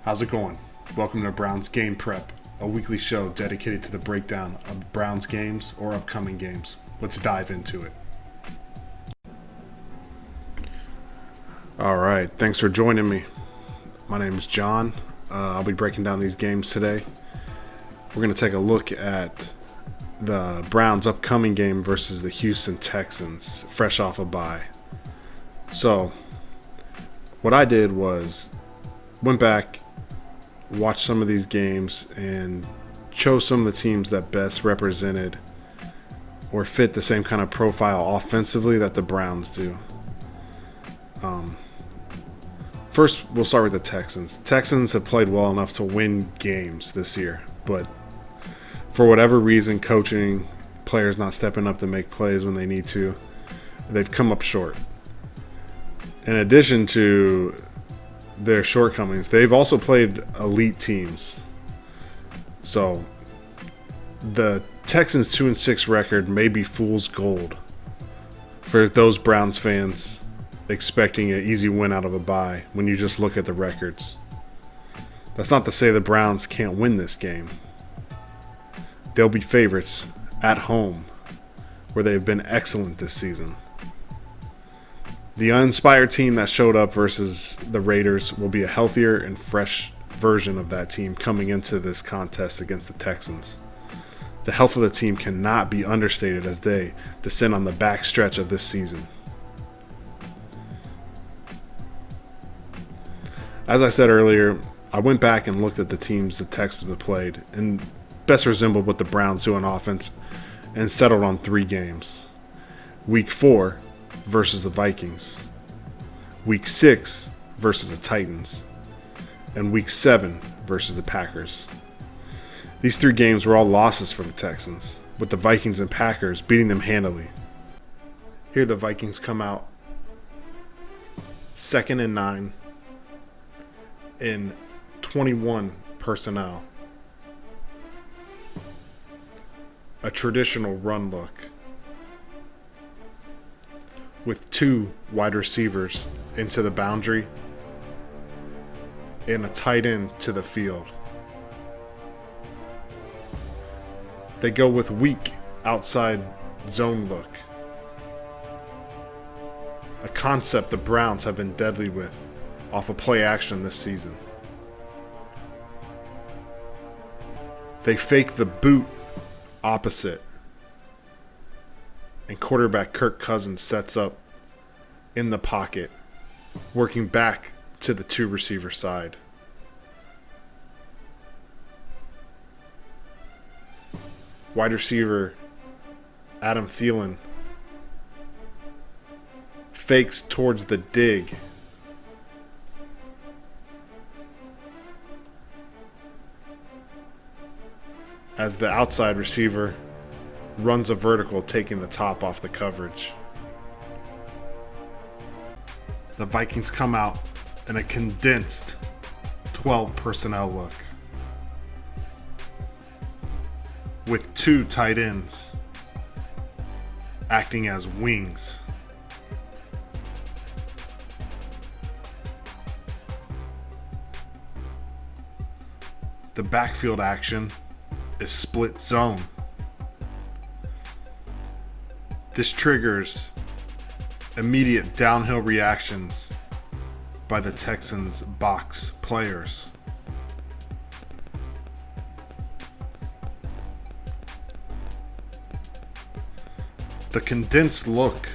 How's it going? Welcome to Browns Game Prep, a weekly show dedicated to the breakdown of Browns games or upcoming games. Let's dive into it. All right, thanks for joining me. My name is John. I'll be breaking down these games today. We're going to take a look at the Browns' upcoming game versus the Houston Texans, fresh off a bye. So, what I did was went back, watched some of these games, and chose some of the teams that best represented or fit the same kind of profile offensively that the Browns do. First, we'll start with the Texans. The Texans have played well enough to win games this year, but for whatever reason, coaching, players not stepping up to make plays when they need to, they've come up short. In addition to their shortcomings, they've also played elite teams. So the Texans' 2-6 record may be fool's gold for those Browns fans expecting an easy win out of a bye when you just look at the records. That's not to say the Browns can't win this game. They'll be favorites at home, where they've been excellent this season. The uninspired team that showed up versus the Raiders will be a healthier and fresh version of that team coming into this contest against the Texans. The health of the team cannot be understated as they descend on the back stretch of this season. As I said earlier, I went back and looked at the teams the Texans have played and best resembled what the Browns do on offense and settled on 3 games. Week 4 versus the Vikings, Week 6 versus the Titans, and Week 7 versus the Packers. These 3 games were all losses for the Texans, with the Vikings and Packers beating them handily. Here the Vikings come out 2nd and 9 in 21 personnel. A traditional run look with 2 wide receivers into the boundary and a tight end to the field. They go with weak outside zone look, a concept the Browns have been deadly with off of play action this season. They fake the boot opposite, and quarterback Kirk Cousins sets up in the pocket, working back to the 2 receiver side. Wide receiver Adam Thielen fakes towards the dig, as the outside receiver runs a vertical, taking the top off the coverage. The Vikings come out in a condensed 12 personnel look with 2 tight ends acting as wings. The backfield action is split zone. This triggers immediate downhill reactions by the Texans' box players. The condensed look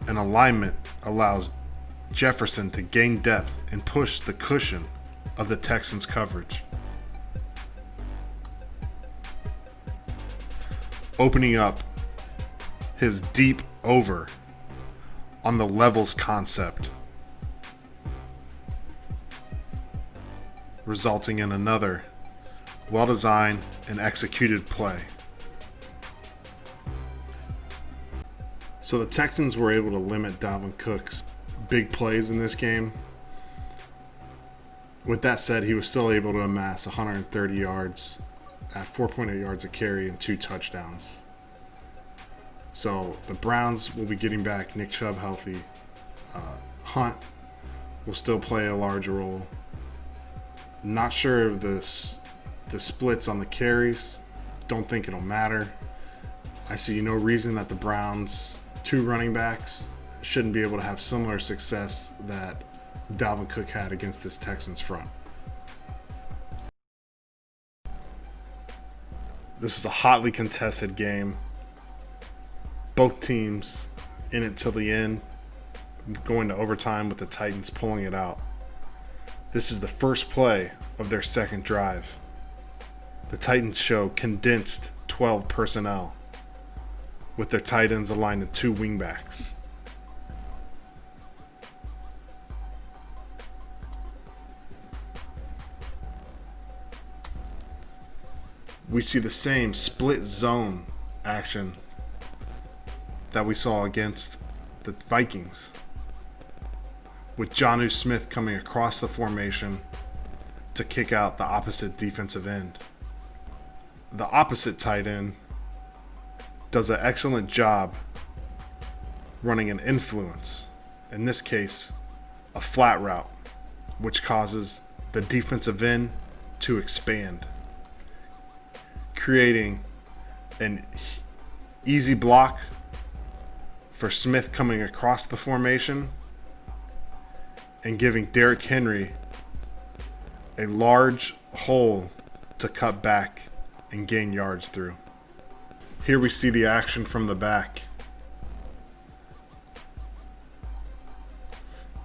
and alignment allows Jefferson to gain depth and push the cushion of the Texans' coverage, opening up his deep over on the levels concept, resulting in another well-designed and executed play. So the Texans were able to limit Dalvin Cook's big plays in this game. With that said, he was still able to amass 130 yards at 4.8 yards a carry and 2 touchdowns. So the Browns will be getting back Nick Chubb healthy. Hunt will still play a large role. Not sure of the splits on the carries. Don't think it'll matter. I see no reason that the Browns' two running backs shouldn't be able to have similar success that Dalvin Cook had against this Texans front. This was a hotly contested game. Both teams in it till the end, going to overtime with the Titans pulling it out. This is the first play of their second drive. The Titans show condensed 12 personnel with their tight ends aligned in two wingbacks. We see the same split zone action that we saw against the Vikings, with Jonnu Smith coming across the formation to kick out the opposite defensive end. The opposite tight end does an excellent job running an influence, in this case, a flat route, which causes the defensive end to expand, creating an easy block for Smith coming across the formation and giving Derrick Henry a large hole to cut back and gain yards through. Here we see the action from the back.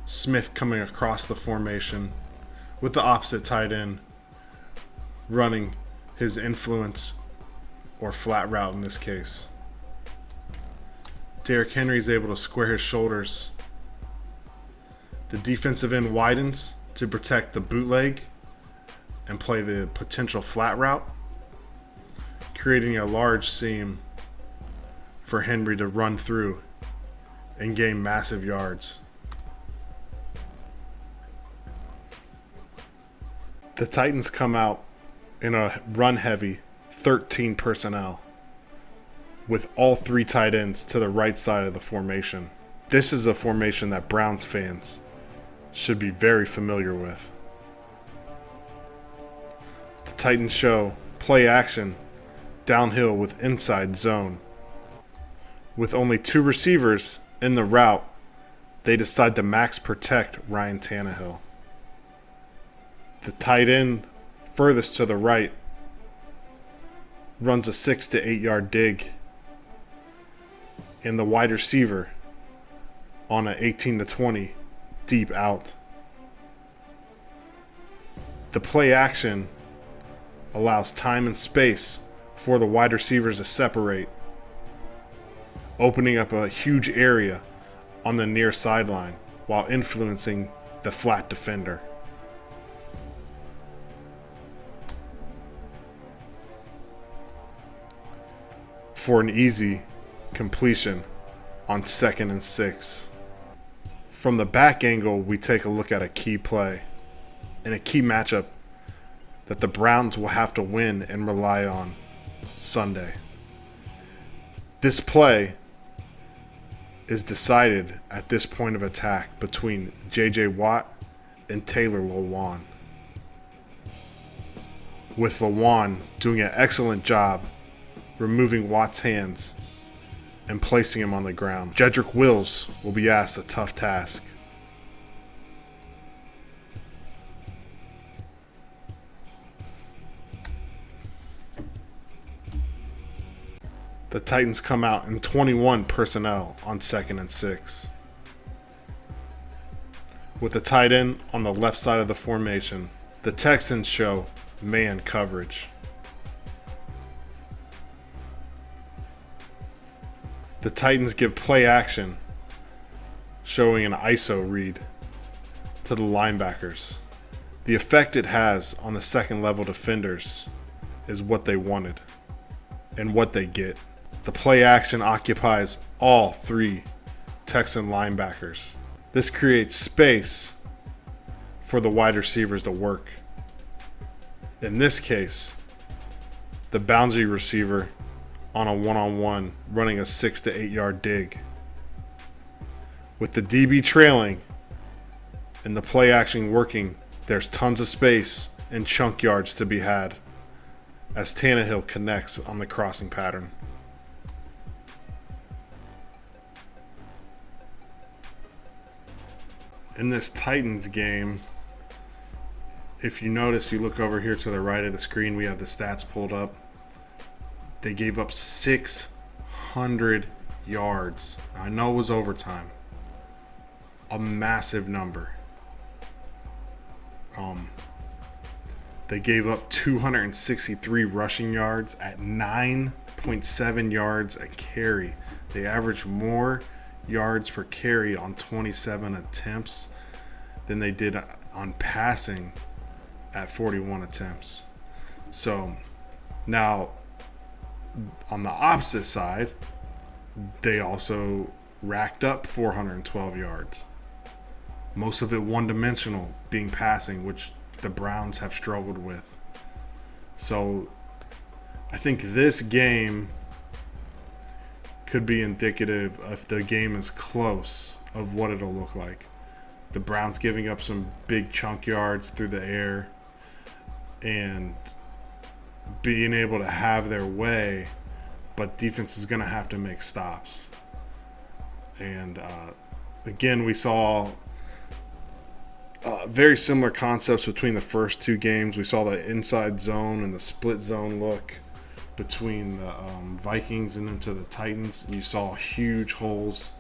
Smith coming across the formation with the opposite tight end running his influence or flat route in this case. Derrick Henry is able to square his shoulders. The defensive end widens to protect the bootleg and play the potential flat route, creating a large seam for Henry to run through and gain massive yards. The Titans come out in a run-heavy 13 personnel with all three tight ends to the right side of the formation. This is a formation that Browns fans should be very familiar with. The Titans show play action downhill with inside zone. With only two receivers in the route, they decide to max protect Ryan Tannehill. The tight end furthest to the right runs a 6 to 8 yard dig, and the wide receiver on an 18 to 20 deep out. The play action allows time and space for the wide receivers to separate, opening up a huge area on the near sideline while influencing the flat defender. For an easy completion on 2nd and 6. From the back angle, we take a look at a key play and a key matchup that the Browns will have to win and rely on Sunday. This play is decided at this point of attack between J.J. Watt and Taylor Lewan, with Lewan doing an excellent job removing Watt's hands and placing him on the ground. Jedrick Wills will be asked a tough task. The Titans come out in 21 personnel on 2nd and 6. With the tight end on the left side of the formation, the Texans show man coverage. The Titans give play action, showing an ISO read to the linebackers. The effect it has on the second level defenders is what they wanted and what they get. The play action occupies all three Texan linebackers. This creates space for the wide receivers to work. In this case, the boundary receiver on a one-on-one running a 6 to 8 yard dig. With the DB trailing and the play action working, there's tons of space and chunk yards to be had as Tannehill connects on the crossing pattern. In this Titans game, if you notice, you look over here to the right of the screen, we have the stats pulled up. They gave up 600 yards. I know it was overtime. A massive number. They gave up 263 rushing yards at 9.7 yards a carry. They averaged more yards per carry on 27 attempts than they did on passing at 41 attempts. So now on the opposite side, they also racked up 412 yards. Most of it one-dimensional, being passing, which the Browns have struggled with. So I think this game could be indicative, if the game is close, of what it'll look like. The Browns giving up some big chunk yards through the air and being able to have their way, but defense is going to have to make stops. And again, we saw very similar concepts between the first two games. We saw the inside zone and the split zone look between the Vikings and into the Titans. You saw huge holes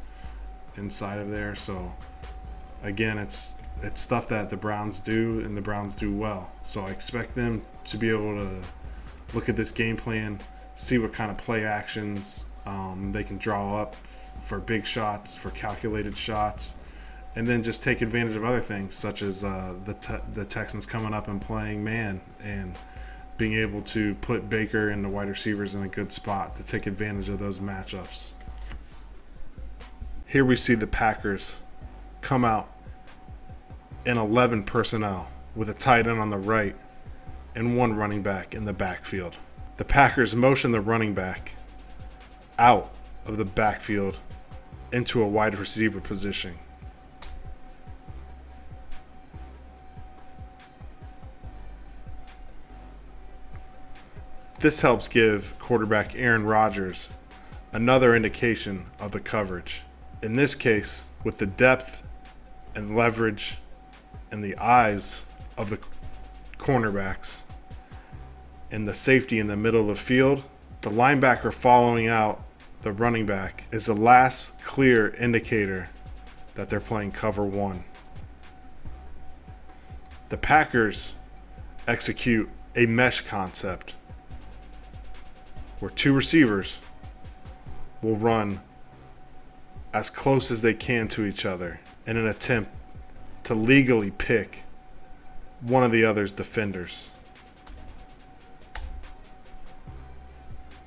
inside of there. So again, it's stuff that the Browns do, and the Browns do well. So I expect them to be able to look at this game plan, see what kind of play actions they can draw up for big shots, for calculated shots, and then just take advantage of other things, such as the Texans coming up and playing man and being able to put Baker and the wide receivers in a good spot to take advantage of those matchups. Here we see the Packers come out in 11 personnel with a tight end on the right and one running back in the backfield. The Packers motion the running back out of the backfield into a wide receiver position. This helps give quarterback Aaron Rodgers another indication of the coverage. In this case, with the depth and leverage and the eyes of the cornerbacks and the safety in the middle of the field, the linebacker following out the running back is the last clear indicator that they're playing cover one. The Packers execute a mesh concept where two receivers will run as close as they can to each other in an attempt to legally pick one of the other's defenders.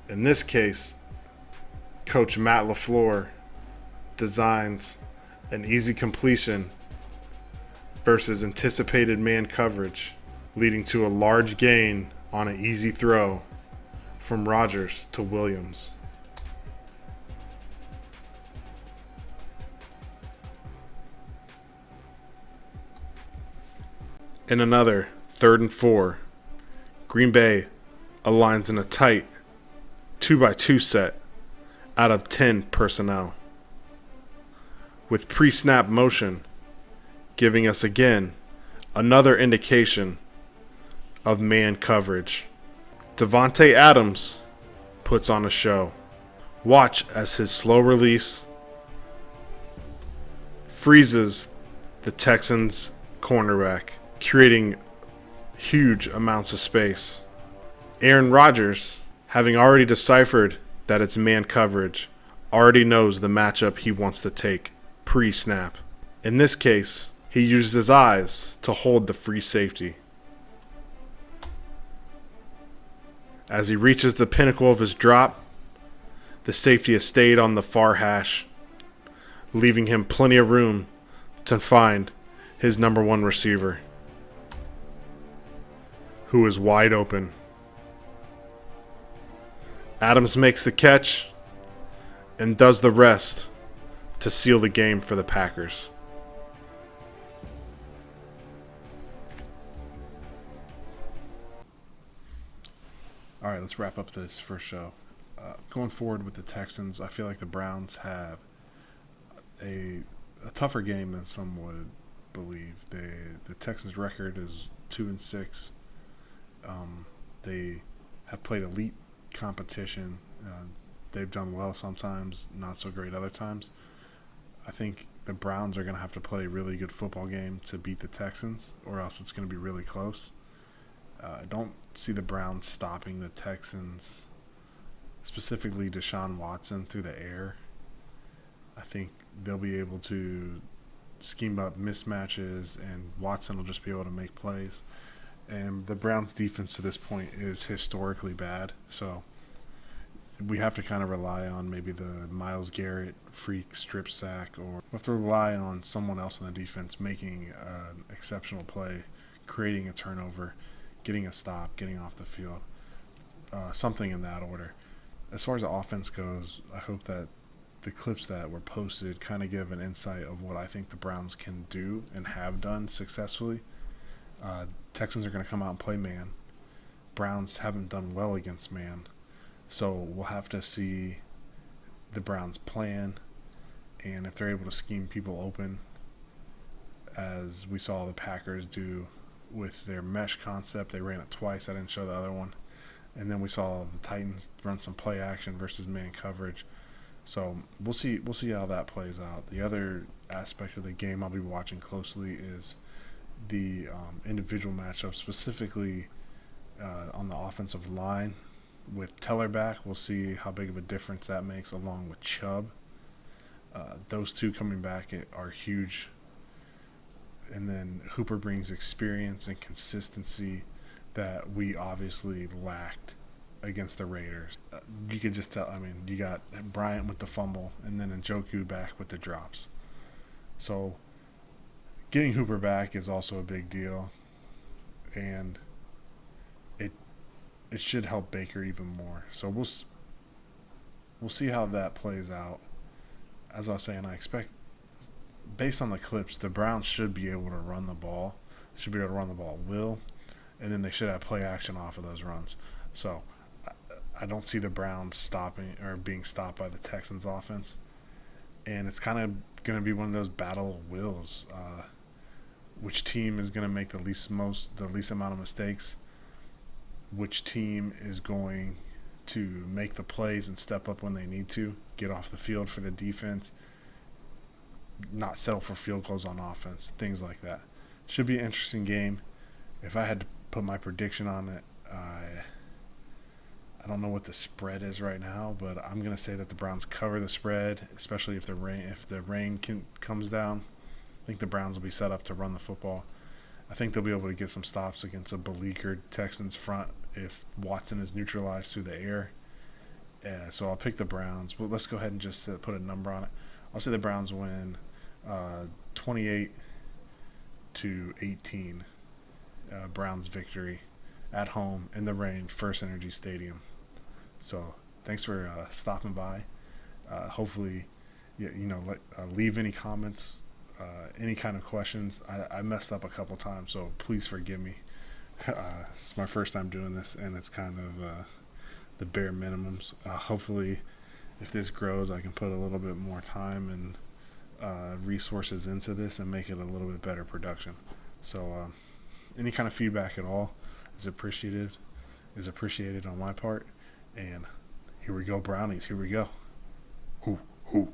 In this case, Coach Matt LaFleur designs an easy completion versus anticipated man coverage, leading to a large gain on an easy throw from Rodgers to Williams. In another 3rd and 4, Green Bay aligns in a tight 2x2 set out of 10 personnel, with pre-snap motion giving us again another indication of man coverage. Davante Adams puts on a show. Watch as his slow release freezes the Texans' cornerback, creating huge amounts of space. Aaron Rodgers, having already deciphered that it's man coverage, already knows the matchup he wants to take pre-snap. In this case, he uses his eyes to hold the free safety. As he reaches the pinnacle of his drop, the safety has stayed on the far hash, leaving him plenty of room to find his number one receiver, who is wide open. Adams makes the catch and does the rest to seal the game for the Packers. All right, let's wrap up this first show. Going forward with the Texans, I feel like the Browns have a tougher game than some would believe. The Texans' record is 2-6. They have played elite competition. They've done well sometimes, not so great other times. I think the Browns are going to have to play a really good football game to beat the Texans, or else it's going to be really close. I don't see the Browns stopping the Texans, specifically Deshaun Watson, through the air. I think they'll be able to scheme up mismatches, and Watson will just be able to make plays. And the Browns' defense to this point is historically bad, so we have to kind of rely on maybe the Myles Garrett freak strip sack, or we have to rely on someone else on the defense making an exceptional play, creating a turnover, getting a stop, getting off the field, something in that order. As far as the offense goes, I hope that the clips that were posted kind of give an insight of what I think the Browns can do and have done successfully. Texans are going to come out and play man. Browns haven't done well against man. So we'll have to see the Browns plan, and if they're able to scheme people open, as we saw the Packers do with their mesh concept. They ran it twice. I didn't show the other one. And then we saw the Titans run some play action versus man coverage. So we'll see how that plays out. The other aspect of the game I'll be watching closely is the individual matchup, specifically on the offensive line. With Teller back, we'll see how big of a difference that makes, along with Chubb. Those two coming back are huge. And then Hooper brings experience and consistency that we obviously lacked against the Raiders. You could just tell, you got Bryant with the fumble and then Njoku back with the drops. So getting Hooper back is also a big deal. And it should help Baker even more. So we'll see how that plays out. As I was saying, I expect, based on the clips, the Browns should be able to run the ball. Should be able to run the ball at will, and then they should have play action off of those runs. So I don't see the Browns stopping or being stopped by the Texans offense. And it's kind of going to be one of those battle of wills. Which team is going to make the least amount of mistakes? Which team is going to make the plays and step up when they need to, get off the field for the defense, not settle for field goals on offense, things like that. Should be an interesting game. If I had to put my prediction on it, I don't know what the spread is right now, but I'm going to say that the Browns cover the spread, especially if the rain comes down. I think the Browns will be set up to run the football. I think they'll be able to get some stops against a beleaguered Texans front if Watson is neutralized through the air. So I'll pick the Browns. Well, let's go ahead and just put a number on it. I'll say the Browns win 28-18. Browns victory at home in the rain, First Energy Stadium. So thanks for stopping by. Hopefully, leave any comments. Any kind of questions. I messed up a couple times, so please forgive me. It's my first time doing this, and it's kind of the bare minimums. Hopefully, if this grows, I can put a little bit more time and resources into this and make it a little bit better production. So any kind of feedback at all is appreciated on my part. And here we go, Brownies. Here we go. Hoo, hoo.